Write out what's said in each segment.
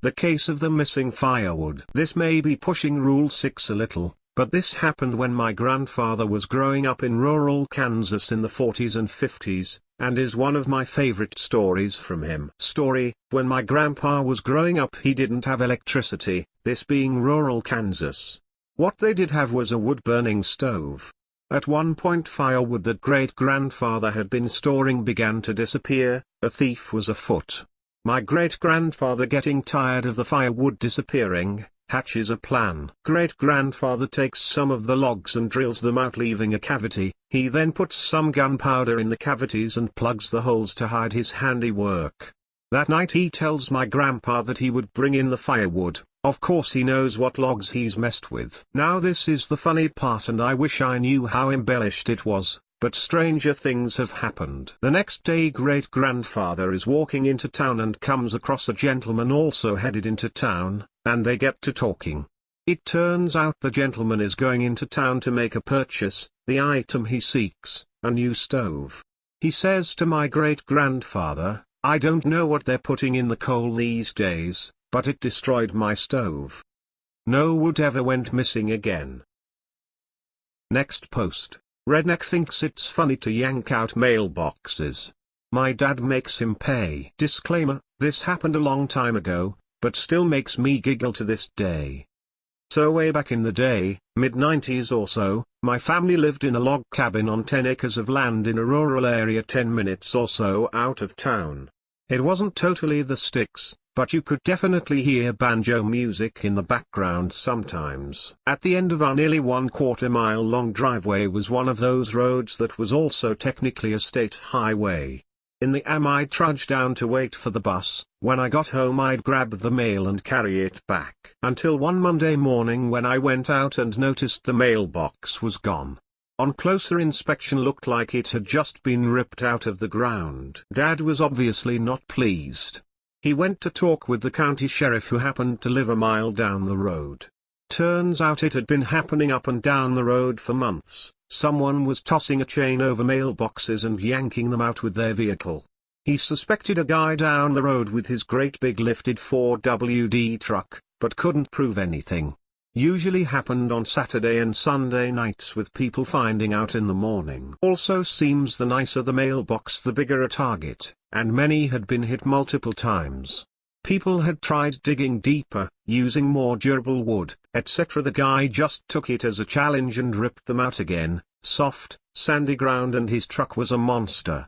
The case of the missing firewood. This may be pushing Rule 6 a little, but this happened when my grandfather was growing up in rural Kansas in the 40s and 50s, and is one of my favorite stories from him. Story: when my grandpa was growing up he didn't have electricity, this being rural Kansas. What they did have was a wood-burning stove. At one point firewood that great-grandfather had been storing began to disappear, a thief was afoot. My great-grandfather, getting tired of the firewood disappearing, hatches a plan. Great-grandfather takes some of the logs and drills them out, leaving a cavity. He then puts some gunpowder in the cavities and plugs the holes to hide his handiwork. That night he tells my grandpa that he would bring in the firewood. Of course he knows what logs he's messed with. Now this is the funny part, and I wish I knew how embellished it was, but stranger things have happened. The next day great-grandfather is walking into town and comes across a gentleman also headed into town, and they get to talking. It turns out the gentleman is going into town to make a purchase, the item he seeks, a new stove. He says to my great-grandfather, "I don't know what they're putting in the coal these days, but it destroyed my stove." No wood ever went missing again. Next post. Redneck thinks it's funny to yank out mailboxes. My dad makes him pay. Disclaimer: this happened a long time ago, but still makes me giggle to this day. So way back in the day, mid-90s or so, my family lived in a log cabin on 10 acres of land in a rural area 10 minutes or so out of town. It wasn't totally the sticks, but you could definitely hear banjo music in the background sometimes. At the end of our nearly 1/4 mile long driveway was one of those roads that was also technically a state highway. In the I trudged down to wait for the bus. When I got home I'd grab the mail and carry it back. Until one Monday morning when I went out and noticed the mailbox was gone. On closer inspection looked like it had just been ripped out of the ground. Dad was obviously not pleased. He went to talk with the county sheriff, who happened to live a mile down the road. Turns out it had been happening up and down the road for months. Someone was tossing a chain over mailboxes and yanking them out with their vehicle. He suspected a guy down the road with his great big lifted 4WD truck, but couldn't prove anything. Usually happened on Saturday and Sunday nights, with people finding out in the morning. Also seems the nicer the mailbox the bigger a target, and many had been hit multiple times. People had tried digging deeper, using more durable wood, etc. The guy just took it as a challenge and ripped them out again. Soft, sandy ground, and his truck was a monster.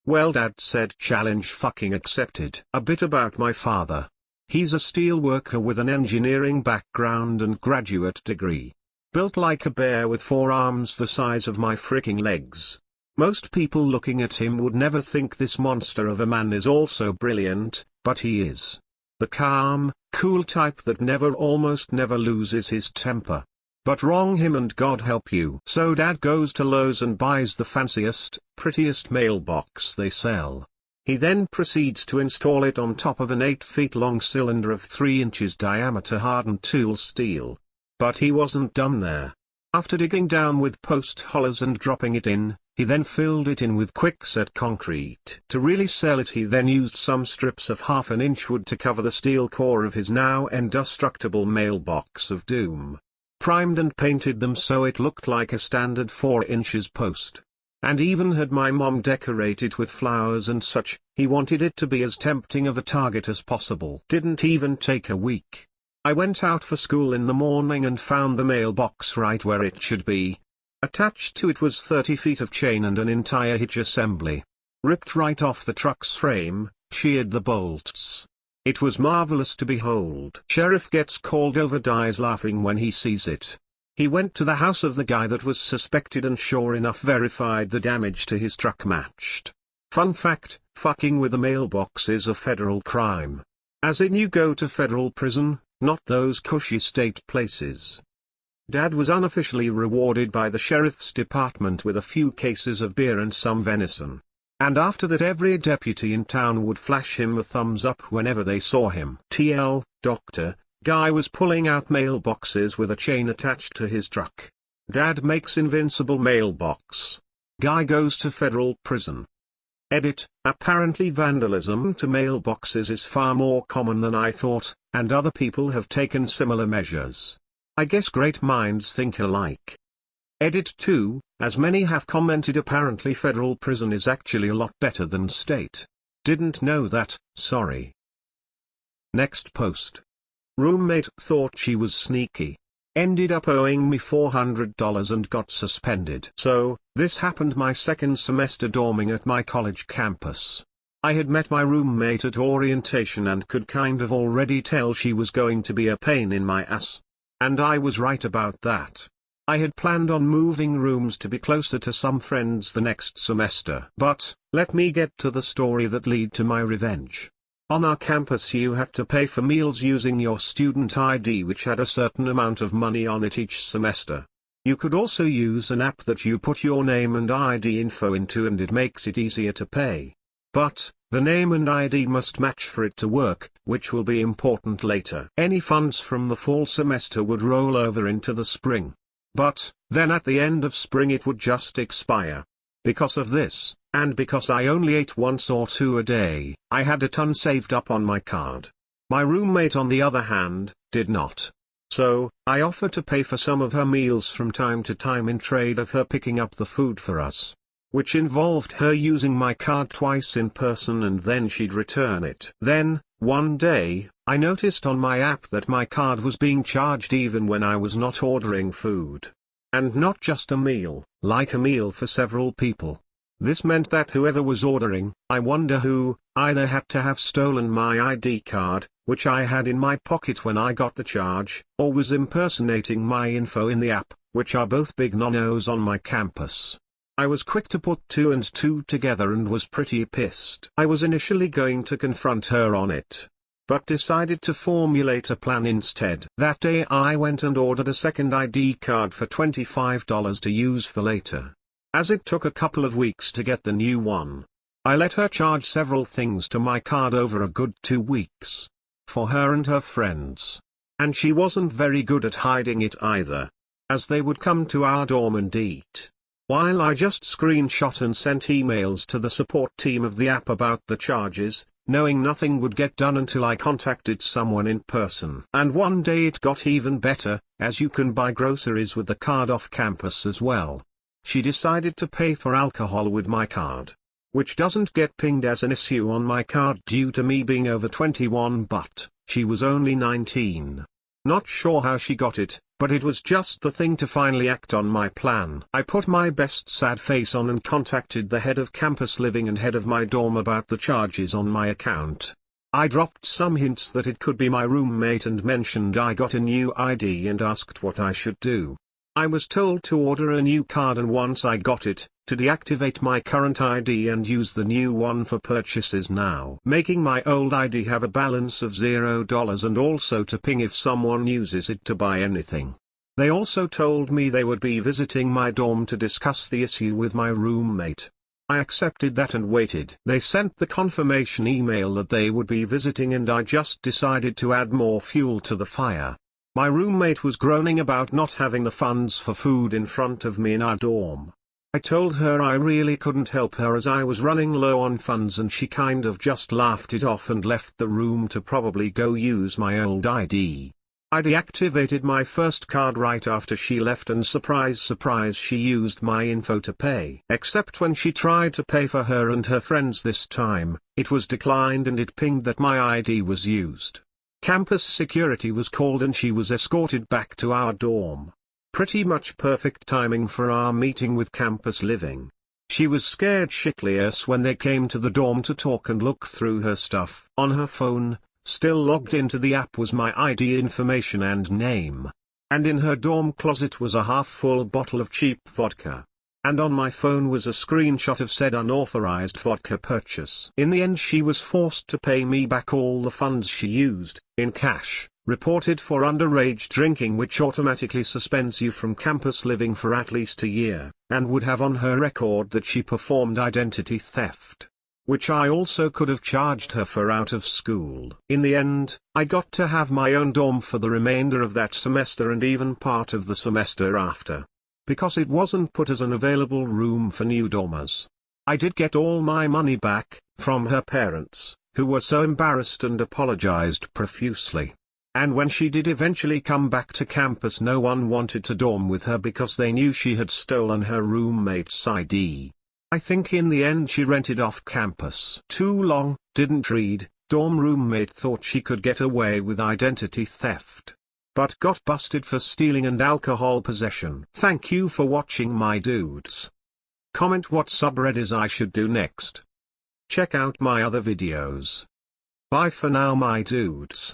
Well, Dad said, challenge fucking accepted. A bit about my father. He's a steel worker with an engineering background and graduate degree. Built like a bear with 4 arms the size of my freaking legs. Most people looking at him would never think this monster of a man is also brilliant, but he is. The calm, cool type that almost never loses his temper. But wrong him and God help you. So Dad goes to Lowe's and buys the fanciest, prettiest mailbox they sell. He then proceeds to install it on top of an 8 feet long cylinder of 3 inches diameter hardened tool steel. But he wasn't done there. After digging down with post hollers and dropping it in, he then filled it in with quickset concrete. To really sell it, he then used some strips of 1/2 inch wood to cover the steel core of his now indestructible mailbox of doom. Primed and painted them so it looked like a standard 4 inches post. And even had my mom decorate it with flowers and such. He wanted it to be as tempting of a target as possible. Didn't even take a week. I went out for school in the morning and found the mailbox right where it should be. Attached to it was 30 feet of chain and an entire hitch assembly. Ripped right off the truck's frame, sheared the bolts. It was marvelous to behold. Sheriff gets called over, dies laughing when he sees it. He went to the house of the guy that was suspected and sure enough verified the damage to his truck matched. Fun fact, fucking with a mailbox is a federal crime. As in you go to federal prison, not those cushy state places. Dad was unofficially rewarded by the sheriff's department with a few cases of beer and some venison. And after that every deputy in town would flash him a thumbs up whenever they saw him. TL, doctor, guy was pulling out mailboxes with a chain attached to his truck. Dad makes invincible mailbox. Guy goes to federal prison. Edit, apparently vandalism to mailboxes is far more common than I thought. and other people have taken similar measures. I guess great minds think alike. Edit 2, as many have commented, apparently federal prison is actually a lot better than state. Didn't know that, sorry. Next post. Roommate thought she was sneaky. Ended up owing me $400 and got suspended. So, this happened my second semester dorming at my college campus. I had met my roommate at orientation and could kind of already tell she was going to be a pain in my ass. And I was right about that. I had planned on moving rooms to be closer to some friends the next semester. But, let me get to the story that led to my revenge. On our campus you had to pay for meals using your student ID, which had a certain amount of money on it each semester. You could also use an app that you put your name and ID info into and it makes it easier to pay. But, the name and ID must match for it to work, which will be important later. Any funds from the fall semester would roll over into the spring. But, then at the end of spring it would just expire. Because of this, and because I only ate once or two a day, I had a ton saved up on my card. My roommate on the other hand, did not. So, I offered to pay for some of her meals from time to time in trade of her picking up the food for us. Which involved her using my card twice in person and then she'd return it. Then, one day, I noticed on my app that my card was being charged even when I was not ordering food. And not just a meal, like a meal for several people. This meant that whoever was ordering, I wonder who, either had to have stolen my ID card, which I had in my pocket when I got the charge, or was impersonating my info in the app, which are both big no-nos on my campus. I was quick to put two and two together and was pretty pissed. I was initially going to confront her on it, but decided to formulate a plan instead. That day I went and ordered a second ID card for $25 to use for later. As it took a couple of weeks to get the new one, I let her charge several things to my card over a good 2 weeks. For her and her friends. And she wasn't very good at hiding it either. As they would come to our dorm and eat. While I just screenshot and sent emails to the support team of the app about the charges, knowing nothing would get done until I contacted someone in person. And one day it got even better, as you can buy groceries with the card off campus as well. She decided to pay for alcohol with my card. Which doesn't get pinged as an issue on my card due to me being over 21, but she was only 19. Not sure how she got it, but it was just the thing to finally act on my plan. I put my best sad face on and contacted the head of campus living and head of my dorm about the charges on my account. I dropped some hints that it could be my roommate and mentioned I got a new ID and asked what I should do. I was told to order a new card and once I got it, to deactivate my current ID and use the new one for purchases now. Making my old ID have a balance of $0 and also to ping if someone uses it to buy anything. They also told me they would be visiting my dorm to discuss the issue with my roommate. I accepted that and waited. They sent the confirmation email that they would be visiting and I just decided to add more fuel to the fire. My roommate was groaning about not having the funds for food in front of me in our dorm. I told her I really couldn't help her as I was running low on funds and she kind of just laughed it off and left the room to probably go use my old ID. I deactivated my first card right after she left and surprise surprise she used my info to pay. Except when she tried to pay for her and her friends this time, it was declined and it pinged that my ID was used. Campus security was called and she was escorted back to our dorm. Pretty much perfect timing for our meeting with campus living. She was scared shitless when they came to the dorm to talk and look through her stuff. On her phone, still logged into the app, was my ID information and name. And in her dorm closet was a half-full bottle of cheap vodka. And on my phone was a screenshot of said unauthorized vodka purchase. In the end she was forced to pay me back all the funds she used, in cash, reported for underage drinking, which automatically suspends you from campus living for at least a year, and would have on her record that she performed identity theft. Which I also could have charged her for out of school. In the end, I got to have my own dorm for the remainder of that semester and even part of the semester after. Because it wasn't put as an available room for new dormers. I did get all my money back, from her parents, who were so embarrassed and apologized profusely. And when she did eventually come back to campus, no one wanted to dorm with her because they knew she had stolen her roommate's ID. I think in the end she rented off campus. Too long, didn't read, dorm roommate thought she could get away with identity theft, but got busted for stealing and alcohol possession. Thank you for watching, my dudes. Comment what subreddits I should do next. Check out my other videos. Bye for now, my dudes.